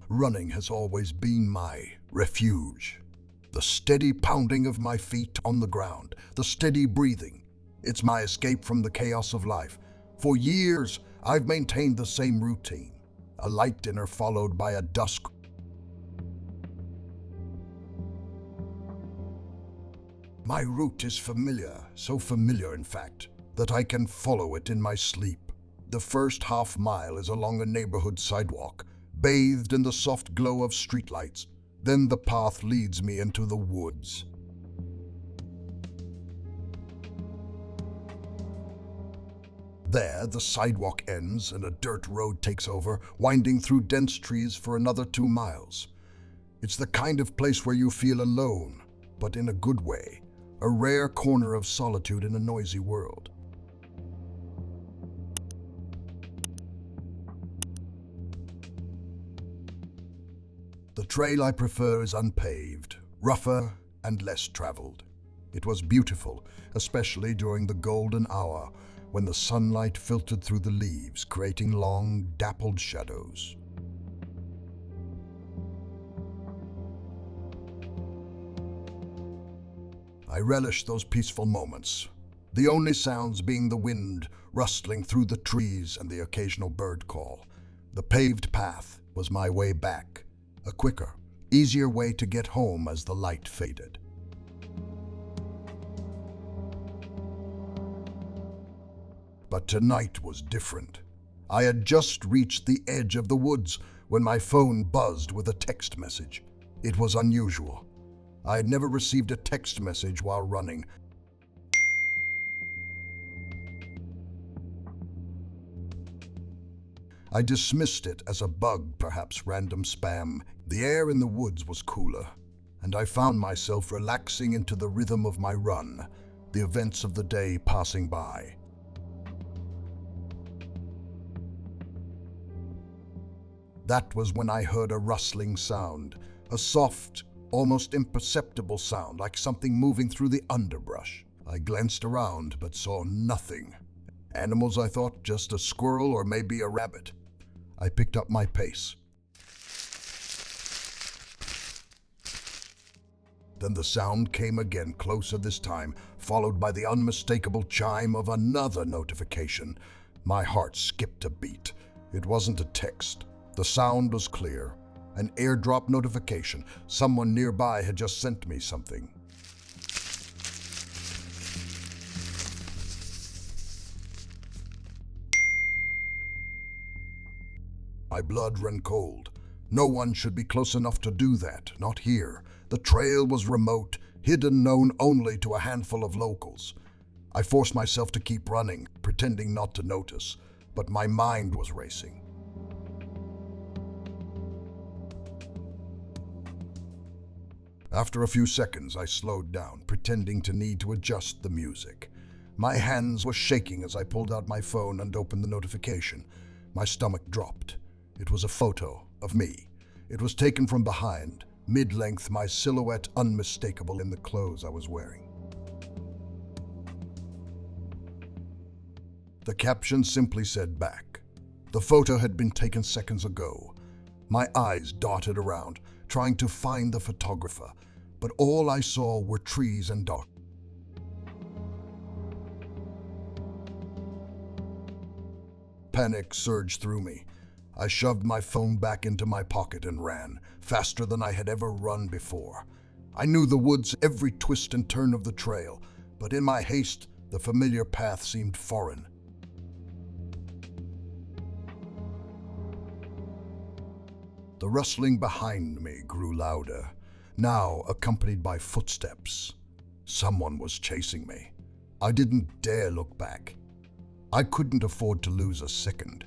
Running has always been my refuge. The steady pounding of my feet on the ground, the steady breathing. It's my escape from the chaos of life. For years, I've maintained the same routine. A light dinner followed by a dusk. My route is familiar, so familiar in fact, that I can follow it in my sleep. The first half mile is along a neighborhood sidewalk, bathed in the soft glow of streetlights. Then the path leads me into the woods. There, the sidewalk ends and a dirt road takes over, winding through dense trees for another 2 miles. It's the kind of place where you feel alone, but in a good way, a rare corner of solitude in a noisy world. The trail I prefer is unpaved, rougher and less traveled. It was beautiful, especially during the golden hour when the sunlight filtered through the leaves, creating long, dappled shadows. I relished those peaceful moments, the only sounds being the wind rustling through the trees and the occasional bird call. The paved path was my way back, a quicker, easier way to get home as the light faded. But tonight was different. I had just reached the edge of the woods when my phone buzzed with a text message. It was unusual. I had never received a text message while running. I dismissed it as a bug, perhaps random spam. The air in the woods was cooler, and I found myself relaxing into the rhythm of my run, the events of the day passing by. That was when I heard a rustling sound, a soft, almost imperceptible sound, like something moving through the underbrush. I glanced around, but saw nothing. Animals, I thought, just a squirrel or maybe a rabbit. I picked up my pace. Then the sound came again, closer this time, followed by the unmistakable chime of another notification. My heart skipped a beat. It wasn't a text. The sound was clear. An airdrop notification. Someone nearby had just sent me something. My blood ran cold. No one should be close enough to do that, not here. The trail was remote, hidden, known only to a handful of locals. I forced myself to keep running, pretending not to notice, but my mind was racing. After a few seconds, I slowed down, pretending to need to adjust the music. My hands were shaking as I pulled out my phone and opened the notification. My stomach dropped. It was a photo of me. It was taken from behind, mid-length, my silhouette unmistakable in the clothes I was wearing. The caption simply said back. The photo had been taken seconds ago. My eyes darted around, trying to find the photographer, but all I saw were trees and dark. Panic surged through me. I shoved my phone back into my pocket and ran, faster than I had ever run before. I knew the woods, every twist and turn of the trail, but in my haste, the familiar path seemed foreign. The rustling behind me grew louder, now accompanied by footsteps. Someone was chasing me. I didn't dare look back. I couldn't afford to lose a second.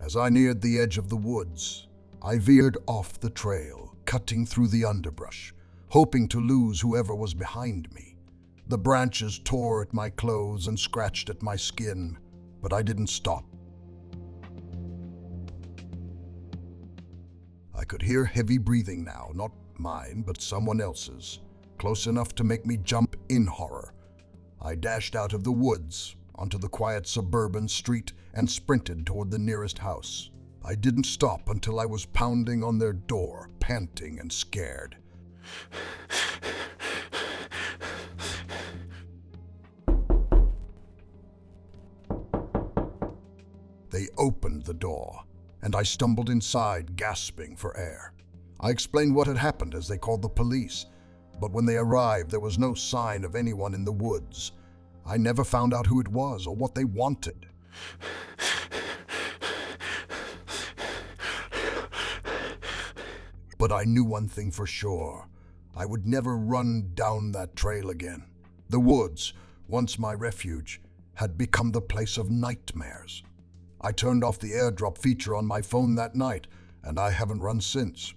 As I neared the edge of the woods, I veered off the trail, cutting through the underbrush, hoping to lose whoever was behind me. The branches tore at my clothes and scratched at my skin, but I didn't stop. I could hear heavy breathing now, not mine, but someone else's, close enough to make me jump in horror. I dashed out of the woods, onto the quiet suburban street and sprinted toward the nearest house. I didn't stop until I was pounding on their door, panting and scared. They opened the door, and I stumbled inside, gasping for air. I explained what had happened as they called the police, but when they arrived, there was no sign of anyone in the woods. I never found out who it was or what they wanted. But I knew one thing for sure. I would never run down that trail again. The woods, once my refuge, had become the place of nightmares. I turned off the airdrop feature on my phone that night, and I haven't run since.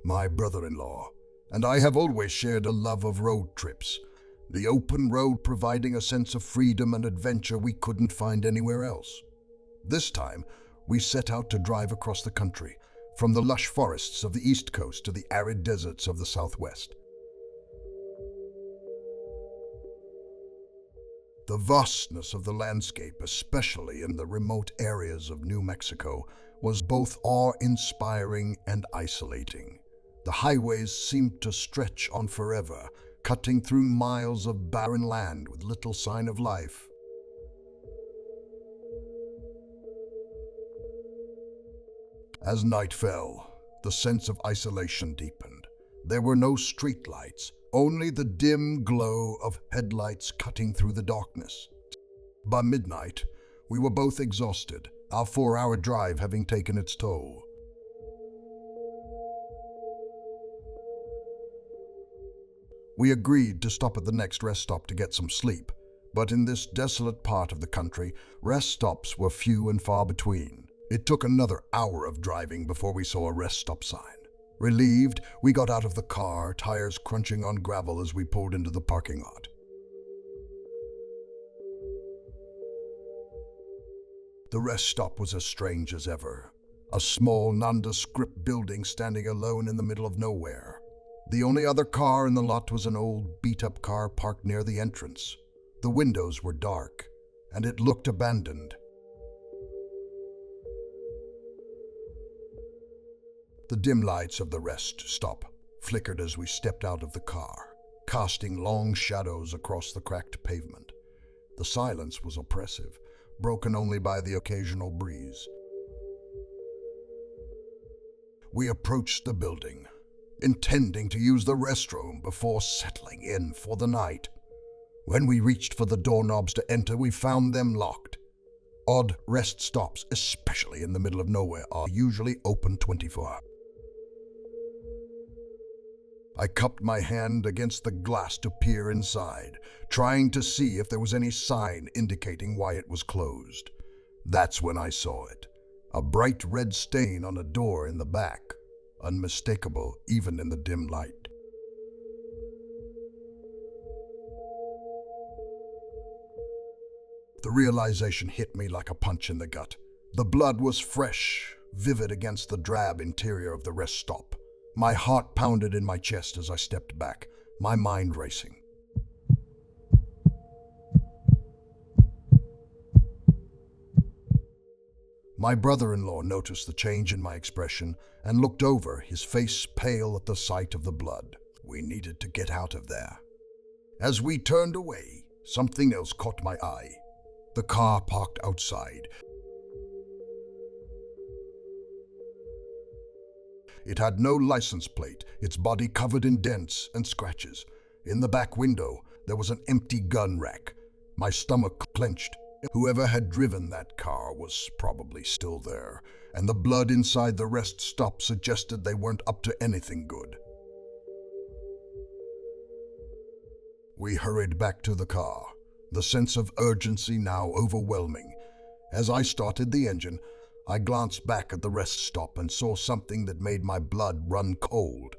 My brother-in-law and I have always shared a love of road trips, the open road providing a sense of freedom and adventure we couldn't find anywhere else. This time, we set out to drive across the country, from the lush forests of the East Coast to the arid deserts of the Southwest. The vastness of the landscape, especially in the remote areas of New Mexico, was both awe-inspiring and isolating. The highways seemed to stretch on forever, cutting through miles of barren land with little sign of life. As night fell, the sense of isolation deepened. There were no streetlights, only the dim glow of headlights cutting through the darkness. By midnight, we were both exhausted, our 4-hour drive having taken its toll. We agreed to stop at the next rest stop to get some sleep, but in this desolate part of the country, rest stops were few and far between. It took another hour of driving before we saw a rest stop sign. Relieved, we got out of the car, tires crunching on gravel as we pulled into the parking lot. The rest stop was as strange as ever. A small, nondescript building standing alone in the middle of nowhere. The only other car in the lot was an old, beat-up car parked near the entrance. The windows were dark, and it looked abandoned. The dim lights of the rest stop flickered as we stepped out of the car, casting long shadows across the cracked pavement. The silence was oppressive, broken only by the occasional breeze. We approached the building, intending to use the restroom before settling in for the night. When we reached for the doorknobs to enter, we found them locked. Odd rest stops, especially in the middle of nowhere, are usually open 24 hours. I cupped my hand against the glass to peer inside, trying to see if there was any sign indicating why it was closed. That's when I saw it. A bright red stain on a door in the back, unmistakable even in the dim light. The realization hit me like a punch in the gut. The blood was fresh, vivid against the drab interior of the rest stop. My heart pounded in my chest as I stepped back, my mind racing. My brother-in-law noticed the change in my expression and looked over, his face pale at the sight of the blood. We needed to get out of there. As we turned away, something else caught my eye. The car parked outside. It had no license plate, its body covered in dents and scratches. In the back window, there was an empty gun rack. My stomach clenched. Whoever had driven that car was probably still there, and the blood inside the rest stop suggested they weren't up to anything good. We hurried back to the car, the sense of urgency now overwhelming. As I started the engine, I glanced back at the rest stop and saw something that made my blood run cold.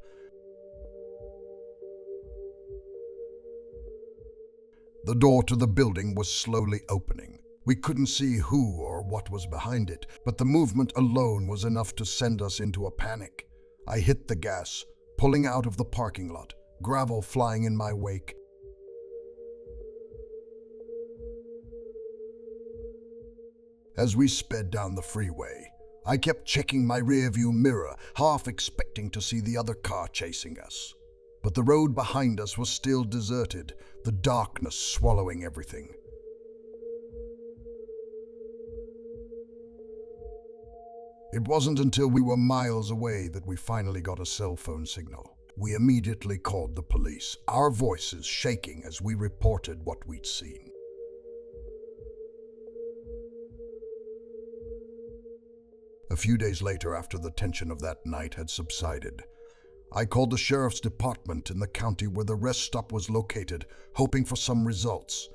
The door to the building was slowly opening. We couldn't see who or what was behind it, but the movement alone was enough to send us into a panic. I hit the gas, pulling out of the parking lot, gravel flying in my wake. As we sped down the freeway, I kept checking my rearview mirror, half expecting to see the other car chasing us. But the road behind us was still deserted, the darkness swallowing everything. It wasn't until we were miles away that we finally got a cell phone signal. We immediately called the police, our voices shaking as we reported what we'd seen. A few days later, after the tension of that night had subsided, I called the sheriff's department in the county where the rest stop was located, hoping for some results.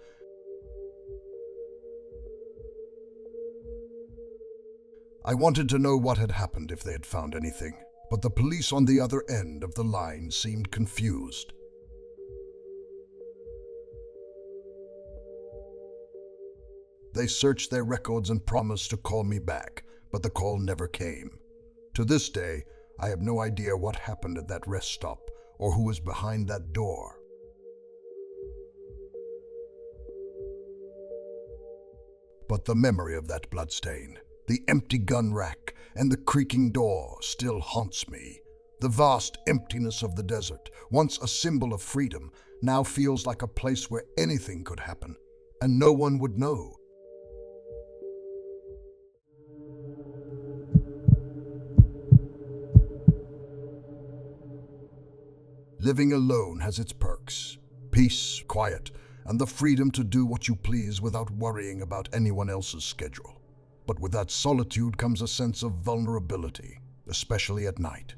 I wanted to know what had happened, if they had found anything, but the police on the other end of the line seemed confused. They searched their records and promised to call me back, but the call never came. To this day, I have no idea what happened at that rest stop or who was behind that door. But the memory of that bloodstain, the empty gun rack, and the creaking door still haunts me. The vast emptiness of the desert, once a symbol of freedom, now feels like a place where anything could happen, and no one would know. Living alone has its perks: peace, quiet, and the freedom to do what you please without worrying about anyone else's schedule. But with that solitude comes a sense of vulnerability, especially at night.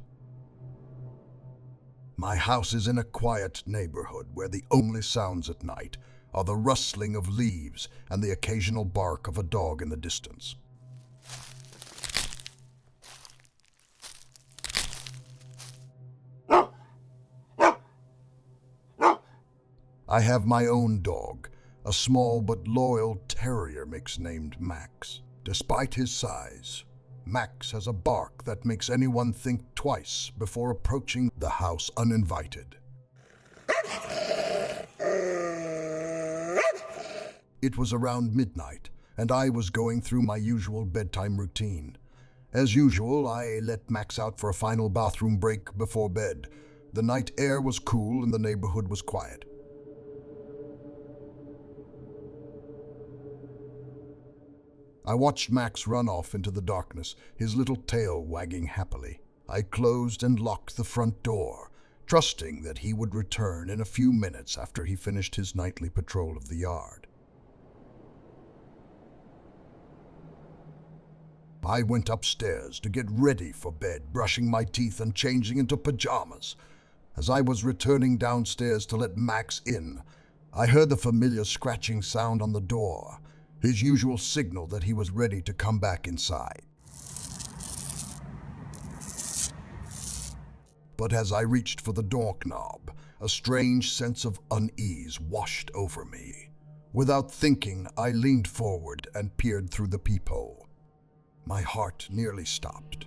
My house is in a quiet neighborhood where the only sounds at night are the rustling of leaves and the occasional bark of a dog in the distance. I have my own dog, a small but loyal terrier mix named Max. Despite his size, Max has a bark that makes anyone think twice before approaching the house uninvited. It was around midnight, and I was going through my usual bedtime routine. As usual, I let Max out for a final bathroom break before bed. The night air was cool and the neighborhood was quiet. I watched Max run off into the darkness, his little tail wagging happily. I closed and locked the front door, trusting that he would return in a few minutes after he finished his nightly patrol of the yard. I went upstairs to get ready for bed, brushing my teeth and changing into pajamas. As I was returning downstairs to let Max in, I heard the familiar scratching sound on the door, his usual signal that he was ready to come back inside. But as I reached for the doorknob, a strange sense of unease washed over me. Without thinking, I leaned forward and peered through the peephole. My heart nearly stopped.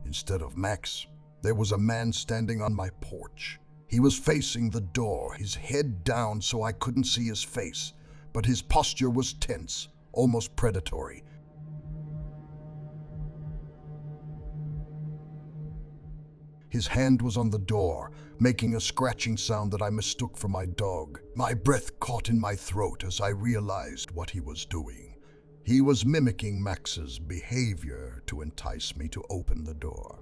Instead of Max, there was a man standing on my porch. He was facing the door, his head down so I couldn't see his face, but his posture was tense, almost predatory. His hand was on the door, making a scratching sound that I mistook for my dog. My breath caught in my throat as I realized what he was doing. He was mimicking Max's behavior to entice me to open the door.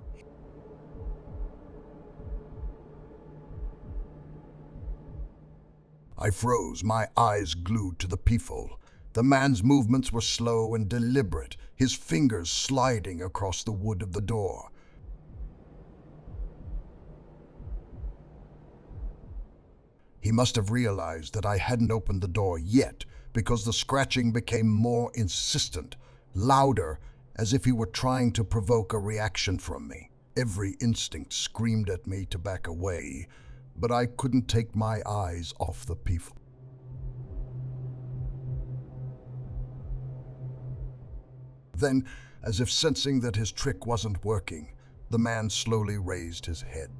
I froze, my eyes glued to the peephole. The man's movements were slow and deliberate, his fingers sliding across the wood of the door. He must have realized that I hadn't opened the door yet, because the scratching became more insistent, louder, as if he were trying to provoke a reaction from me. Every instinct screamed at me to back away, but I couldn't take my eyes off the people. Then, as if sensing that his trick wasn't working, the man slowly raised his head.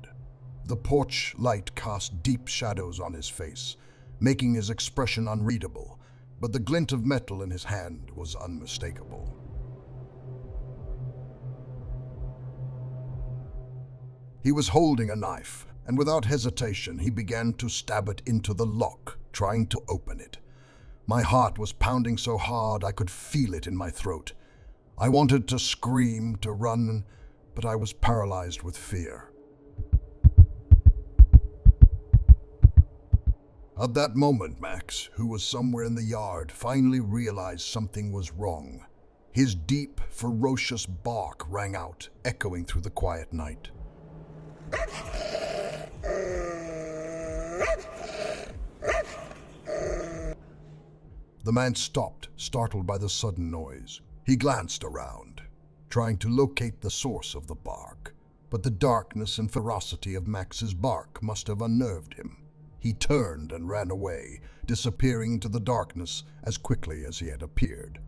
The porch light cast deep shadows on his face, making his expression unreadable, but the glint of metal in his hand was unmistakable. He was holding a knife, and without hesitation he began to stab it into the lock, trying to open it. My heart was pounding so hard I could feel it in my throat. I wanted to scream, to run, but I was paralyzed with fear. At that moment, Max, who was somewhere in the yard, finally realized something was wrong. His deep, ferocious bark rang out, echoing through the quiet night. The man stopped, startled by the sudden noise. He glanced around, trying to locate the source of the bark, but the darkness and ferocity of Max's bark must have unnerved him. He turned and ran away, disappearing into the darkness as quickly as he had appeared.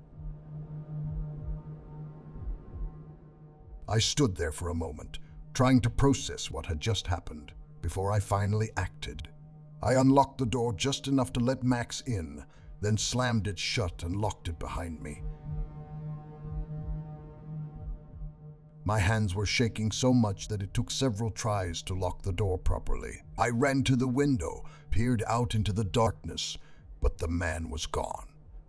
I stood there for a moment, trying to process what had just happened, before I finally acted. I unlocked the door just enough to let Max in, then slammed it shut and locked it behind me. My hands were shaking so much that it took several tries to lock the door properly. I ran to the window, peered out into the darkness, but the man was gone.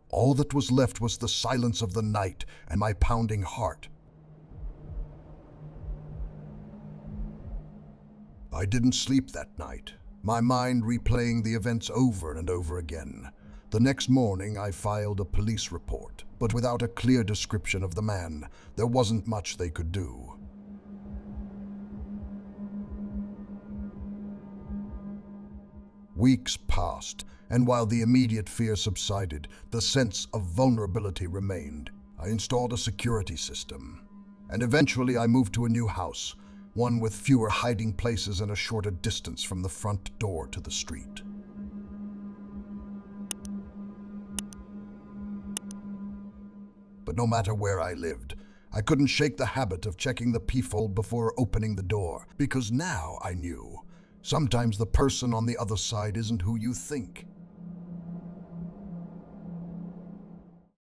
All that was left was the silence of the night and my pounding heart. I didn't sleep that night, my mind replaying the events over and over again. The next morning, I filed a police report, but without a clear description of the man, there wasn't much they could do. Weeks passed, and while the immediate fear subsided, the sense of vulnerability remained. I installed a security system, and eventually I moved to a new house, one with fewer hiding places and a shorter distance from the front door to the street. But no matter where I lived, I couldn't shake the habit of checking the peephole before opening the door, because now I knew sometimes the person on the other side isn't who you think.